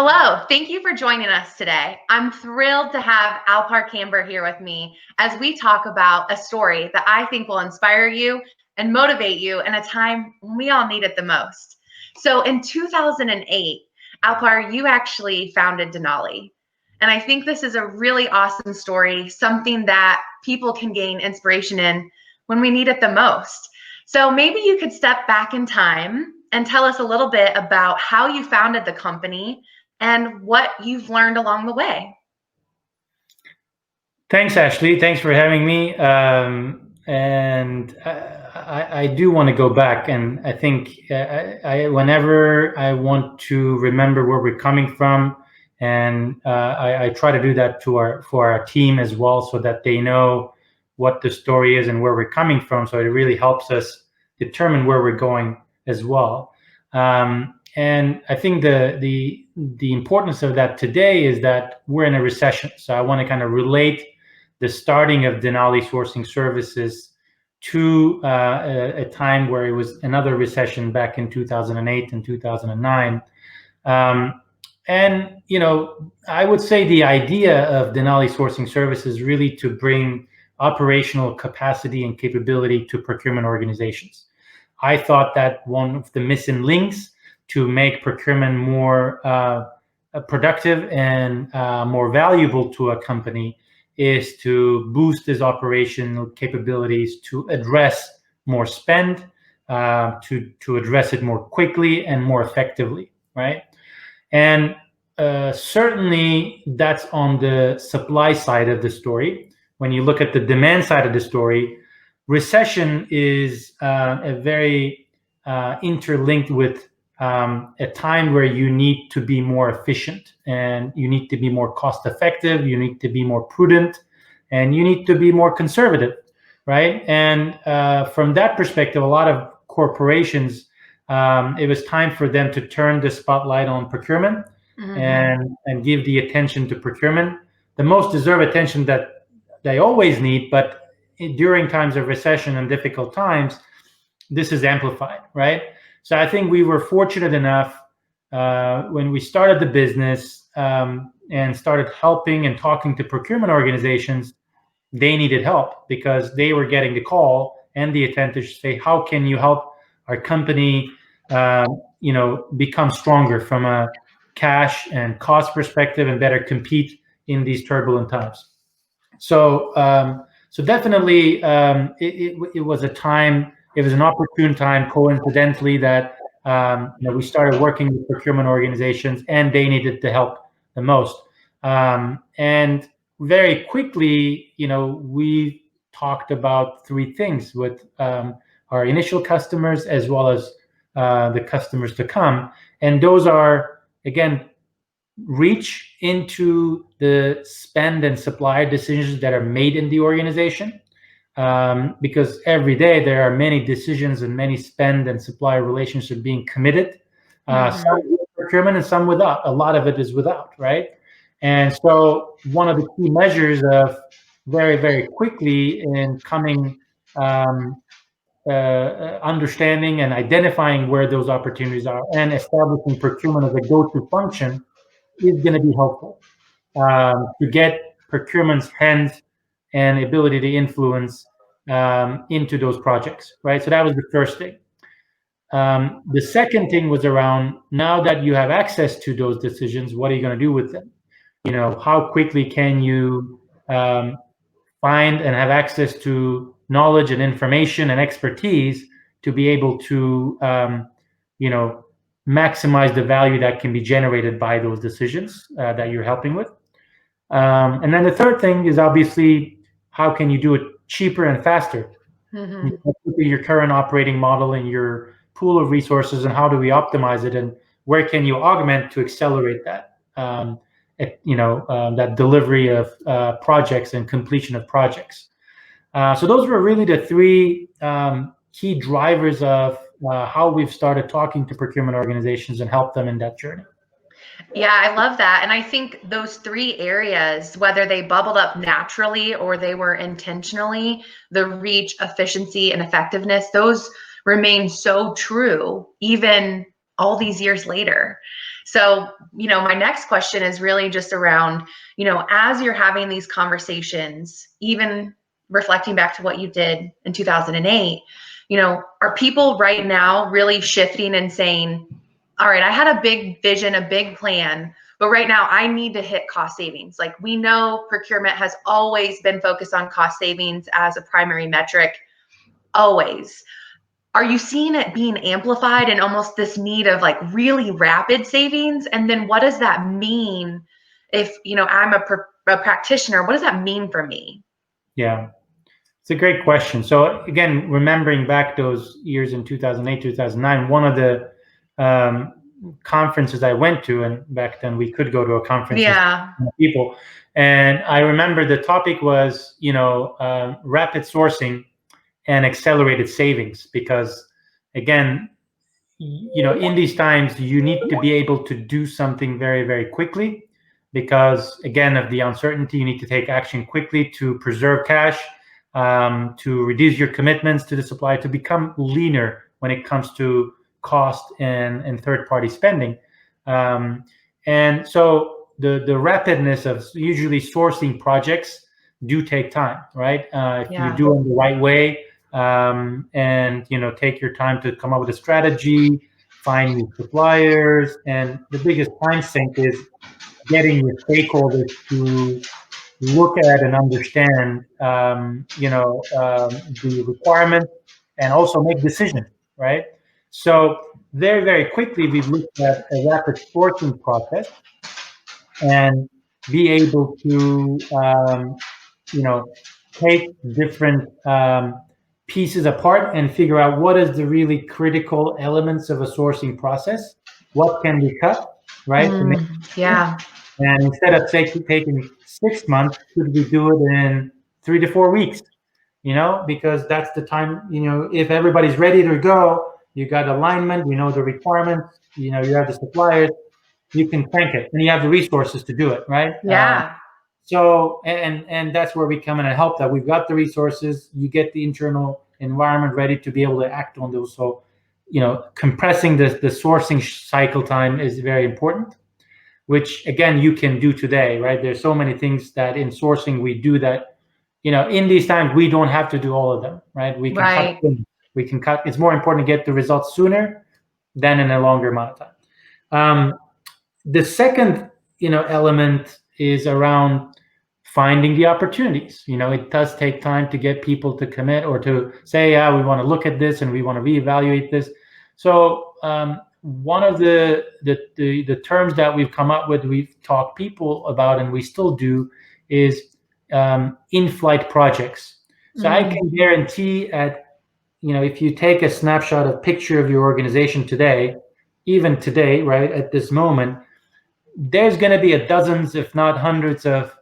Hello, thank you for joining us today. I'm thrilled to have Alpar Kamber here with me as we talk about a story that I think will inspire you and motivate you in a time when we all need it the most. So in 2008, Alpar, you actually founded Denali. And I think this is a really awesome story, something that people can gain inspiration in when we need it the most. So maybe you could step back in time and tell us a little bit about how you founded the company and what you've learned along the way. Thanks, Ashley. Thanks for having me. And I do want to go back, and I think whenever I want to remember where we're coming from, and I try to do that for our team as well, so that they know what the story is and where we're coming from. So it really helps us determine where we're going as well. And I think the importance of that today is that we're in a recession. So I want to kind of relate the starting of Denali Sourcing Services to a time where it was another recession back in 2008 and 2009. And, I would say the idea of Denali Sourcing Services really to bring operational capacity and capability to procurement organizations. I thought that one of the missing links to make procurement more productive and more valuable to a company is to boost its operational capabilities to address more spend, to address it more quickly and more effectively, right? And certainly that's on the supply side of the story. When you look at the demand side of the story, recession is a very interlinked with a time where you need to be more efficient, and you need to be more cost effective, you need to be more prudent, and you need to be more conservative, right? And from that perspective, a lot of corporations, it was time for them to turn the spotlight on procurement and give the attention to procurement, the most deserved attention that they always need, but during times of recession and difficult times, this is amplified, right? So I think we were fortunate enough when we started the business and started helping and talking to procurement organizations, they needed help because they were getting the call and the attention to say, how can you help our company become stronger from a cash and cost perspective and better compete in these turbulent times. So definitely it was a time. It was an opportune time, coincidentally, that we started working with procurement organizations, and they needed the help the most. And very quickly, we talked about three things with our initial customers as well as the customers to come, and those are, again, reach into the spend and supplier decisions that are made in the organization. Because every day there are many decisions and many spend and supplier relationships being committed, some with procurement and some without. A lot of it is without, right? And so one of the key measures of very, very quickly in coming, understanding and identifying where those opportunities are and establishing procurement as a go-to function is going to be helpful to get procurement's hands and ability to influence into those projects, right? So that was the first thing. The second thing was around, now that you have access to those decisions, what are you going to do with them? How quickly can you find and have access to knowledge and information and expertise to be able to, maximize the value that can be generated by those decisions that you're helping with. And then the third thing is obviously, how can you do it cheaper and faster? Your current operating model and your pool of resources, and how do we optimize it, and where can you augment to accelerate that? That delivery of projects and completion of projects. So those were really the three key drivers of how we've started talking to procurement organizations and help them in that journey. Yeah, I love that. And I think those three areas, whether they bubbled up naturally or they were intentionally, the reach, efficiency, and effectiveness, those remain so true even all these years later. So, my next question is really just around, as you're having these conversations, even reflecting back to what you did in 2008, are people right now really shifting and saying, all right, I had a big vision, a big plan, but right now I need to hit cost savings. Like, we know procurement has always been focused on cost savings as a primary metric, always. Are you seeing it being amplified and almost this need of like really rapid savings? And then what does that mean if, I'm a practitioner? What does that mean for me? Yeah, it's a great question. So again, remembering back those years in 2008, 2009, one of the conferences I went to, and back then we could go to a conference with people, and I remember the topic was, rapid sourcing and accelerated savings, because again, in these times you need to be able to do something very, very quickly, because again of the uncertainty. You need to take action quickly to preserve cash, to reduce your commitments to the supplier, to become leaner when it comes to cost and third-party spending. And so the rapidness of usually sourcing projects do take time, right? If you do it the right way, and take your time to come up with a strategy, find new suppliers, and the biggest time sink is getting your stakeholders to look at and understand, the requirements, and also make decisions, right? So very, very quickly, we've looked at a rapid sourcing process and be able to, take different pieces apart and figure out what is the really critical elements of a sourcing process. What can we cut, right? And instead of taking 6 months, could we do it in 3 to 4 weeks? Because that's the time, if everybody's ready to go, you got alignment, the requirements, you have the suppliers, you can crank it, and you have the resources to do it, right? So, and that's where we come in and help. That we've got the resources, you get the internal environment ready to be able to act on those. So, compressing the sourcing cycle time is very important, which again, you can do today, right? There's so many things that in sourcing we do that, in these times, we don't have to do all of them, right? We can cut things. We can cut. It's more important to get the results sooner than in a longer amount of time. The second, element is around finding the opportunities. It does take time to get people to commit or to say, yeah, we want to look at this and we want to reevaluate this. So one of the terms that we've come up with, we've talked people about, and we still do, is in-flight projects. So I can guarantee if you take a snapshot of picture of your organization today, even today, right at this moment, there's going to be dozens, if not hundreds, of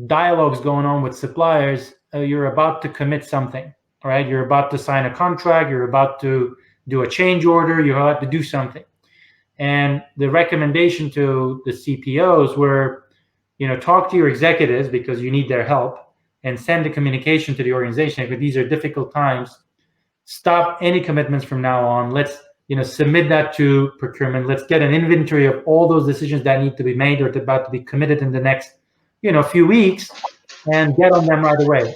dialogues going on with suppliers. You're about to commit something, right? You're about to sign a contract. You're about to do a change order. You're about to do something. And the recommendation to the CPOs were, talk to your executives because you need their help, and send the communication to the organization. Because these are difficult times. Stop any commitments from now on. Let's submit that to procurement. Let's get an inventory of all those decisions that need to be made or about to be committed in the next, few weeks, and get on them right away.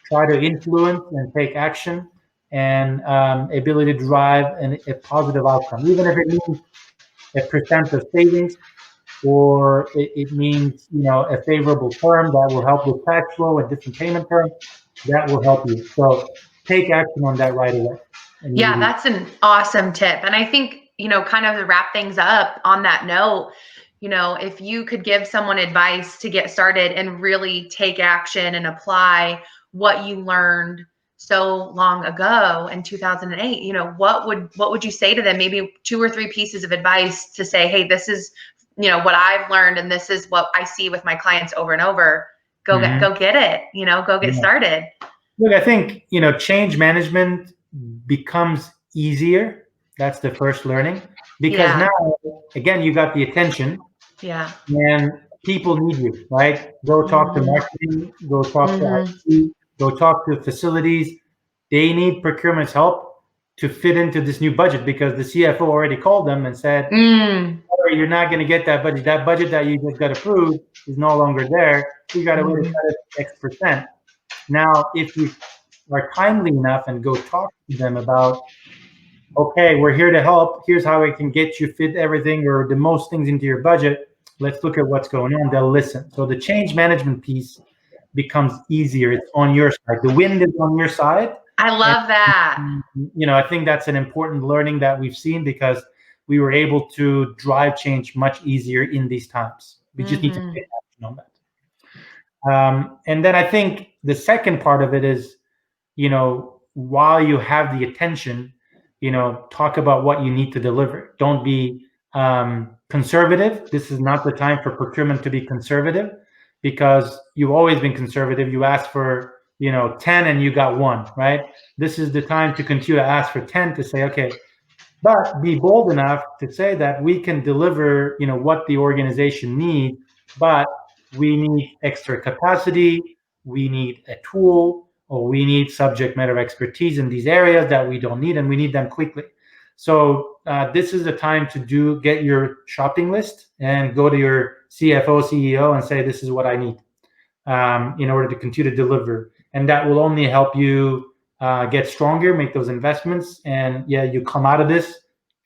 Try to influence and take action, and ability to drive a positive outcome, even if it means a % of savings, or it means, a favorable term that will help with cash flow, a different payment term that will help you. So take action on that right away. Yeah, that's an awesome tip. And I think, kind of to wrap things up on that note, if you could give someone advice to get started and really take action and apply what you learned so long ago in 2008, what would you say to them? Maybe 2 or 3 pieces of advice to say, hey, this is, what I've learned, and this is what I see with my clients over and over. Go get it, go get started. Look, I think, change management becomes easier. That's the first learning, because now, again, you got the attention, and people need you, right? Go talk to marketing, go talk to IT, go talk to facilities. They need procurement's help to fit into this new budget, because the CFO already called them and said, sorry, you're not going to get that budget. That budget that you just got approved is no longer there. You got to wait another X%. Now, if you are timely enough and go talk to them about, okay, we're here to help. Here's how we can get you fit everything or the most things into your budget. Let's look at what's going on. They'll listen. So the change management piece becomes easier. It's on your side. The wind is on your side. I love that. I think that's an important learning that we've seen, because we were able to drive change much easier in these times. We just need to take action on that. And then I think the second part of it is, while you have the attention, talk about what you need to deliver. Don't be conservative. This is not the time for procurement to be conservative, because you've always been conservative. You asked for 10 and you got 1, right? This is the time to continue to ask for 10, to say, okay, but be bold enough to say that we can deliver what the organization needs, but we need extra capacity, we need a tool, or we need subject matter expertise in these areas that we don't need, and we need them quickly. So this is the time to get your shopping list and go to your CFO, CEO, and say, this is what I need in order to continue to deliver. And that will only help you get stronger, make those investments, and you come out of this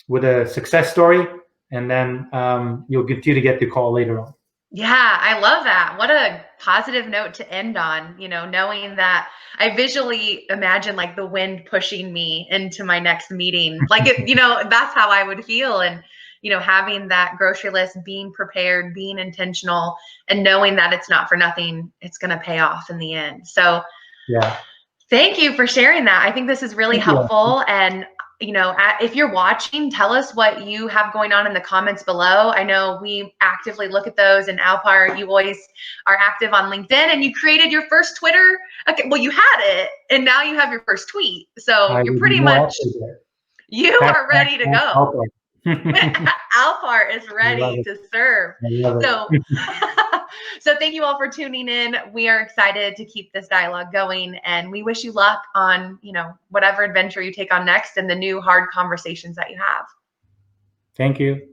with a success story, and then you'll continue to get the call later on. Yeah, I love that. What a positive note to end on, knowing that I visually imagine like the wind pushing me into my next meeting. Like, that's how I would feel. And, having that grocery list, being prepared, being intentional, and knowing that it's not for nothing, it's going to pay off in the end. So yeah, thank you for sharing that. I think this is really helpful. And if you're watching, tell us what you have going on in the comments below. I know we actively look at those, and Alpar, you always are active on LinkedIn, and you created your first Twitter. Okay, well, you had it, and now you have your first tweet. So you're pretty much, you are ready to go. Alpar is ready to serve. So thank you all for tuning in. We are excited to keep this dialogue going, and we wish you luck on, whatever adventure you take on next and the new hard conversations that you have. Thank you.